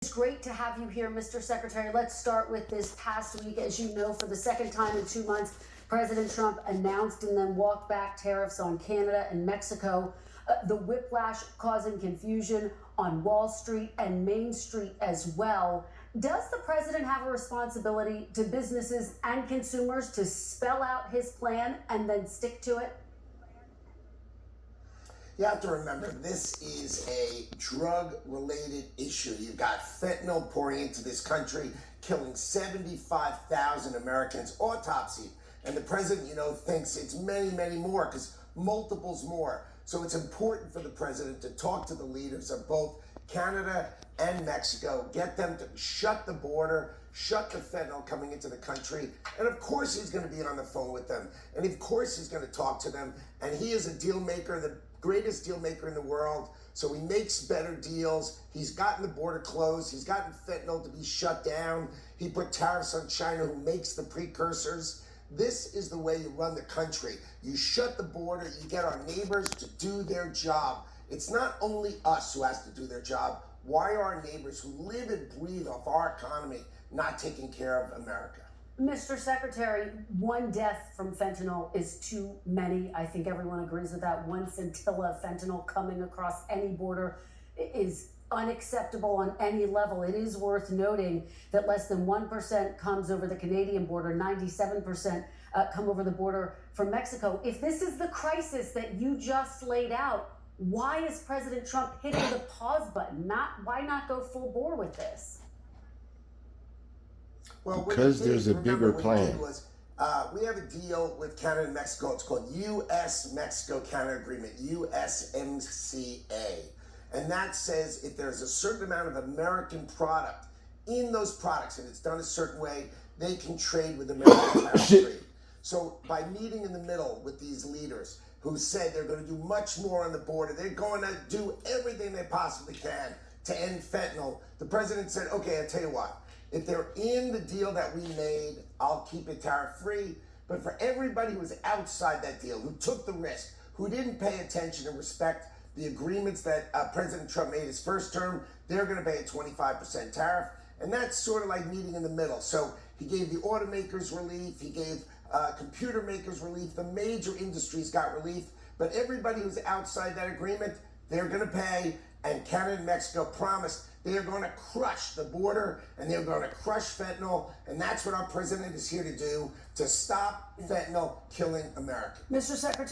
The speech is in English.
It's great to have you here, Mr. Secretary. Let's start with this past week. As you know, for the second time in 2 months, President Trump announced and then walked back tariffs on Canada and Mexico. The whiplash causing confusion on Wall Street and Main Street as well. Does the president have a responsibility to businesses and consumers to spell out his plan and then stick to it? You have to remember, this is a drug-related issue. You've got fentanyl pouring into this country, killing 75,000 Americans, autopsy. And the president, thinks it's many, many more, because multiples more. So it's important for the president to talk to the leaders of both Canada and Mexico, get them to shut the border, shut the fentanyl coming into the country. And of course he's going to be on the phone with them. And of course he's going to talk to them. And he is a deal maker, the greatest deal maker in the world. So he makes better deals. He's gotten the border closed. He's gotten fentanyl to be shut down. He put tariffs on China, who makes the precursors. This is the way you run the country. You shut the border. You get our neighbors to do their job. It's not only us who has to do their job. Why are our neighbors who live and breathe off our economy not taking care of America? Mr. Secretary, one death from fentanyl is too many. I think everyone agrees with that. One scintilla of fentanyl coming across any border is unacceptable on any level. It is worth noting that less than 1% comes over the Canadian border, 97% come over the border from Mexico. If this is the crisis that you just laid out, why is President Trump hitting the pause button? Why not go full bore with this? Well, because there's a bigger plan. We have a deal with Canada and Mexico. It's called U.S.-Mexico-Canada Agreement, USMCA. And that says if there's a certain amount of American product in those products, and it's done a certain way, they can trade with American tariff-free. So by meeting in the middle with these leaders who said they're going to do much more on the border, they're going to do everything they possibly can to end fentanyl, the president said, okay, I'll tell you what. If they're in the deal that we made, I'll keep it tariff-free. But for everybody who was outside that deal, who took the risk, who didn't pay attention and respect the agreements that President Trump made his first term, they're going to pay a 25% tariff. And that's sort of like meeting in the middle. So he gave the automakers relief. He gave computer makers relief. The major industries got relief. But everybody who's outside that agreement, they're going to pay. And Canada and Mexico promised they are going to crush the border and they're going to crush fentanyl. And that's what our president is here to do, to stop fentanyl killing America. Mr. Secretary.